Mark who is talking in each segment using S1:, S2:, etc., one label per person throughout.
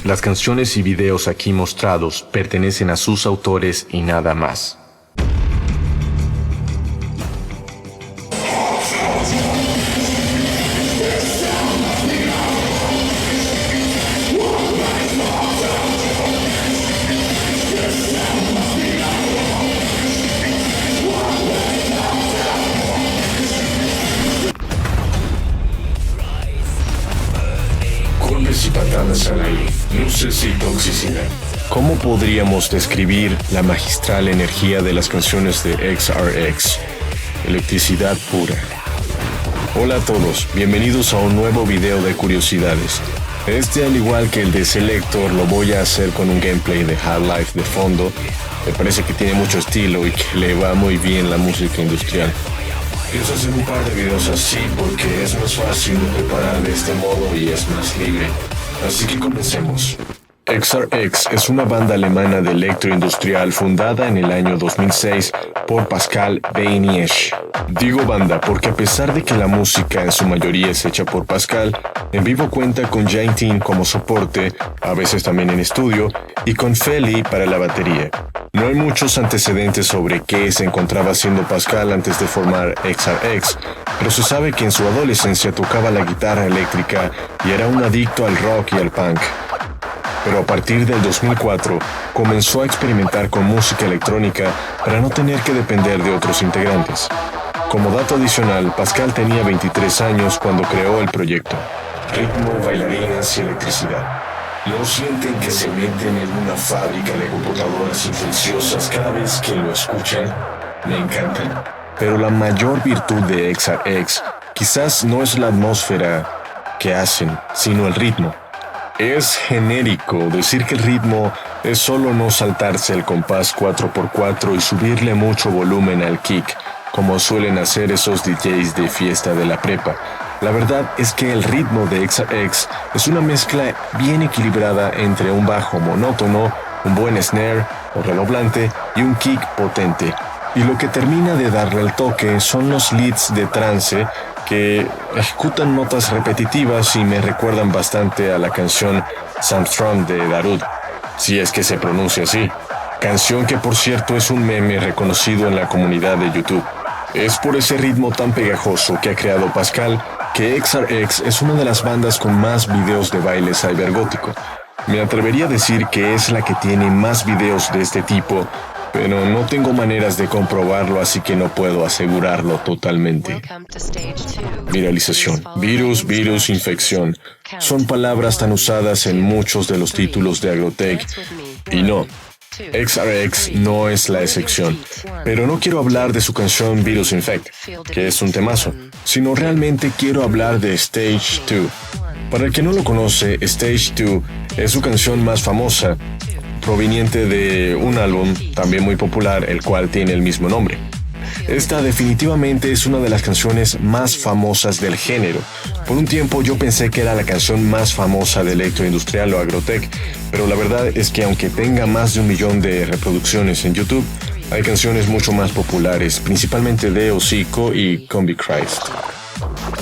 S1: Las canciones y videos aquí mostrados pertenecen a sus autores y nada más.
S2: Golpes y patadas al aire, luces y toxicidad.
S1: ¿Cómo podríamos describir la magistral energía de las canciones de XRX? Electricidad pura. Hola a todos, bienvenidos a un nuevo video de curiosidades. Al igual que el de Selector, lo voy a hacer con un gameplay de Half-Life de fondo. Me parece que tiene mucho estilo y que le va muy bien la música industrial.
S2: Pienso hacer un par de videos así porque es más fácil de preparar de este modo y es más libre. Así que comencemos.
S1: XRX es una banda alemana de electroindustrial fundada en el año 2006 por Pascal Beyniesch. Digo banda porque a pesar de que la música en su mayoría es hecha por Pascal, en vivo cuenta con Jaintin como soporte, a veces también en estudio, y con Feli para la batería. No hay muchos antecedentes sobre qué se encontraba haciendo Pascal antes de formar XRX, pero se sabe que en su adolescencia tocaba la guitarra eléctrica y era un adicto al rock y al punk. Pero a partir del 2004 comenzó a experimentar con música electrónica para no tener que depender de otros integrantes. Como dato adicional, Pascal tenía 23 años cuando creó el proyecto.
S2: Ritmo, bailarines y electricidad. ¿No sienten que se meten en una fábrica de computadoras silenciosas cada vez que lo escuchan? Me encantan.
S1: Pero la mayor virtud de XRX quizás no es la atmósfera que hacen, sino el ritmo. Es genérico decir que el ritmo es solo no saltarse el compás 4x4 y subirle mucho volumen al kick, como suelen hacer esos DJs de fiesta de la prepa. La verdad es que el ritmo de XRX es una mezcla bien equilibrada entre un bajo monótono, un buen snare o redoblante y un kick potente. Y lo que termina de darle el toque son los leads de trance que ejecutan notas repetitivas y me recuerdan bastante a la canción Samstrong de Darude, si es que se pronuncia así. Canción que por cierto es un meme reconocido en la comunidad de YouTube. Es por ese ritmo tan pegajoso que ha creado Pascal que XRX es una de las bandas con más videos de baile cybergótico. Me atrevería a decir que es la que tiene más videos de este tipo, pero no tengo maneras de comprobarlo, así que no puedo asegurarlo totalmente. Viralización, virus, infección. Son palabras tan usadas en muchos de los títulos de Agrotech. Y no, XRX no es la excepción. Pero no quiero hablar de su canción Virus Infect, que es un temazo, sino realmente quiero hablar de Stage 2. Para el que no lo conoce, Stage 2 es su canción más famosa, proveniente de un álbum también muy popular, el cual tiene el mismo nombre. Esta definitivamente es una de las canciones más famosas del género. Por un tiempo yo pensé que era la canción más famosa de electroindustrial o agrotech, pero la verdad es que aunque tenga más de 1 millón de reproducciones en YouTube, hay canciones mucho más populares, principalmente de Hocico y Combi Christ.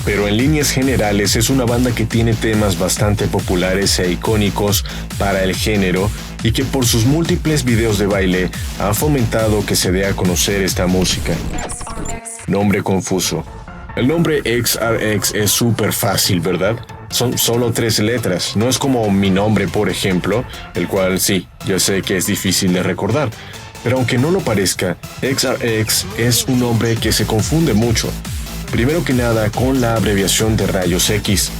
S1: Pero en líneas generales es una banda que tiene temas bastante populares e icónicos para el género y que por sus múltiples videos de baile ha fomentado que se dé a conocer esta música. Nombre confuso. El nombre XRX es súper fácil, ¿verdad? Son solo 3 letras, no es como mi nombre, por ejemplo, el cual sí, yo sé que es difícil de recordar. Pero aunque no lo parezca, XRX es un nombre que se confunde mucho. Primero que nada con la abreviación de rayos X.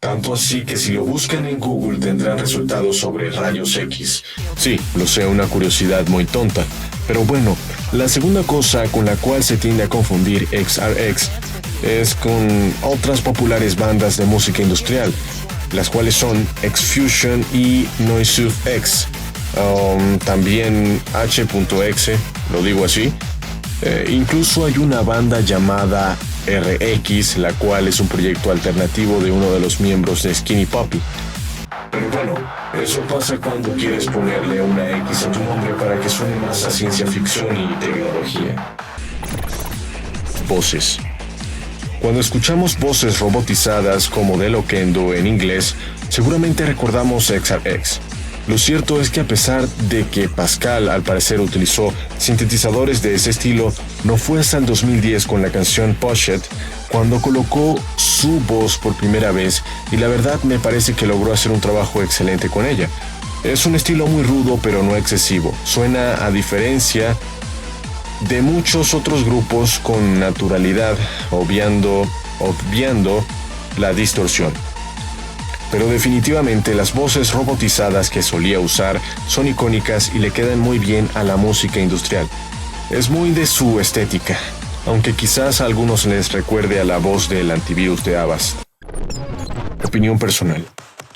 S2: Tanto así que si lo buscan en Google tendrán resultados sobre rayos X.
S1: Sí, lo sé, una curiosidad muy tonta. Pero bueno, la segunda cosa con la cual se tiende a confundir XRX es con otras populares bandas de música industrial, las cuales son X-Fusion y Noisuf-X. También H.X, lo digo así. Incluso hay una banda llamada RX, la cual es un proyecto alternativo de uno de los miembros de Skinny Puppy.
S2: Pero bueno, eso pasa cuando quieres ponerle una X a tu nombre para que suene más a ciencia ficción y tecnología.
S1: Voces. Cuando escuchamos voces robotizadas como de Loquendo en inglés, Seguramente recordamos XRX. Lo cierto es que a pesar de que Pascal al parecer utilizó sintetizadores de ese estilo, no fue hasta el 2010 con la canción Push It cuando colocó su voz por primera vez, y la verdad me parece que logró hacer un trabajo excelente con ella. Es un estilo muy rudo pero no excesivo, suena a diferencia de muchos otros grupos con naturalidad, obviando la distorsión. Pero definitivamente las voces robotizadas que solía usar son icónicas y le quedan muy bien a la música industrial. Es muy de su estética, aunque quizás a algunos les recuerde a la voz del antivirus de Avast. Opinión personal.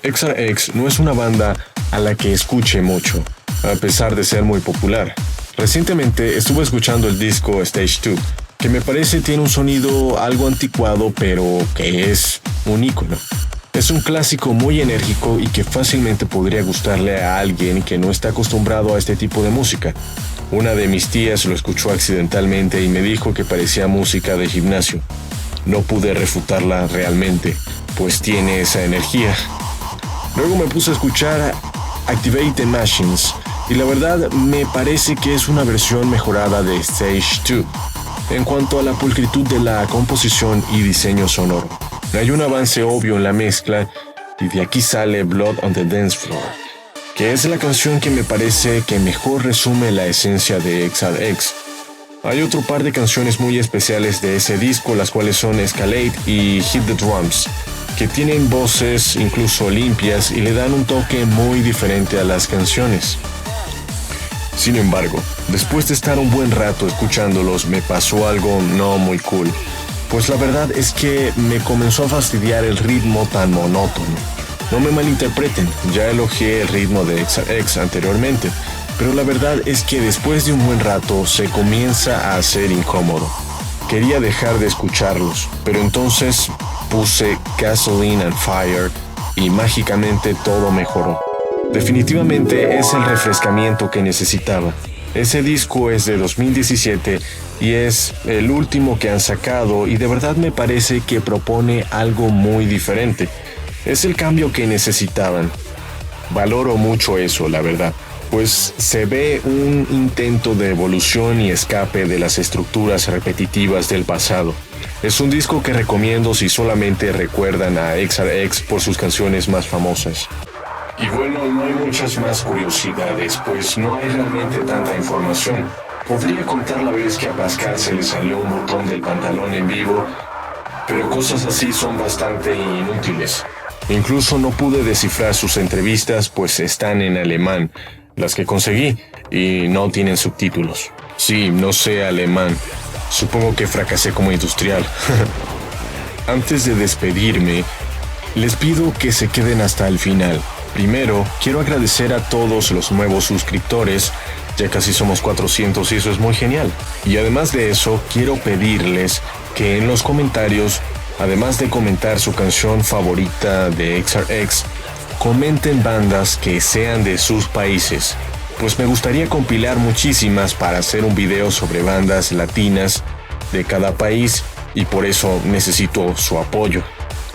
S1: XRX no es una banda a la que escuche mucho, a pesar de ser muy popular. Recientemente estuve escuchando el disco Stage 2, que me parece tiene un sonido algo anticuado, pero que es un ícono. Es un clásico muy enérgico y que fácilmente podría gustarle a alguien que no está acostumbrado a este tipo de música. Una de mis tías lo escuchó accidentalmente y me dijo que parecía música de gimnasio. No pude refutarla realmente, pues tiene esa energía. Luego me puse a escuchar Activate the Machines y la verdad me parece que es una versión mejorada de Stage 2 en cuanto a la pulcritud de la composición y diseño sonoro. Hay un avance obvio en la mezcla y de aquí sale Blood on the Dance Floor, que es la canción que me parece que mejor resume la esencia de XRX. Hay otro par de canciones muy especiales de ese disco, las cuales son Escalate y Hit the Drums, que tienen voces incluso limpias y le dan un toque muy diferente a las canciones. Sin embargo, después de estar un buen rato escuchándolos, me pasó algo no muy cool. Pues la verdad es que me comenzó a fastidiar el ritmo tan monótono. No me malinterpreten, ya elogié el ritmo de XRX anteriormente, pero la verdad es que después de un buen rato se comienza a hacer incómodo. Quería dejar de escucharlos, pero entonces puse Gasoline and Fire y mágicamente todo mejoró. Definitivamente es el refrescamiento que necesitaba. Ese disco es de 2017 y es el último que han sacado y de verdad me parece que propone algo muy diferente. Es el cambio que necesitaban. Valoro mucho eso, la verdad, pues se ve un intento de evolución y escape de las estructuras repetitivas del pasado. Es un disco que recomiendo si solamente recuerdan a XRX por sus canciones más famosas.
S2: Y bueno, no hay muchas más curiosidades, pues no hay realmente tanta información. Podría contar la vez que a Pascal se le salió un botón del pantalón en vivo, pero cosas así son bastante inútiles.
S1: Incluso no pude descifrar sus entrevistas, pues están en alemán, las que conseguí, y no tienen subtítulos. Sí, no sé alemán. Supongo que fracasé como industrial. Antes de despedirme, les pido que se queden hasta el final. Primero, quiero agradecer a todos los nuevos suscriptores, ya casi somos 400 y eso es muy genial. Y además de eso, quiero pedirles que en los comentarios, además de comentar su canción favorita de XRX, comenten bandas que sean de sus países, pues me gustaría compilar muchísimas para hacer un video sobre bandas latinas de cada país y por eso necesito su apoyo.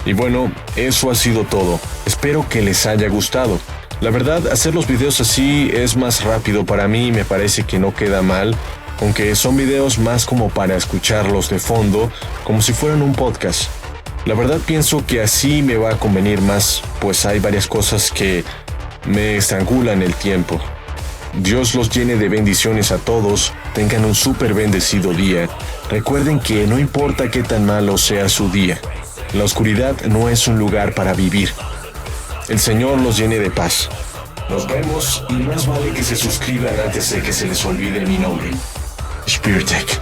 S1: Y bueno, eso ha sido todo. Espero que les haya gustado. La verdad, hacer los videos así es más rápido para mí y me parece que no queda mal, aunque son videos más como para escucharlos de fondo, como si fueran un podcast. La verdad pienso que así me va a convenir más, pues hay varias cosas que me estrangulan el tiempo. Dios los llene de bendiciones a todos, tengan un súper bendecido día. Recuerden que no importa qué tan malo sea su día, la oscuridad no es un lugar para vivir. El Señor los llene de paz.
S2: Nos vemos y más vale que se suscriban antes de que se les olvide mi nombre.
S1: Spiritech.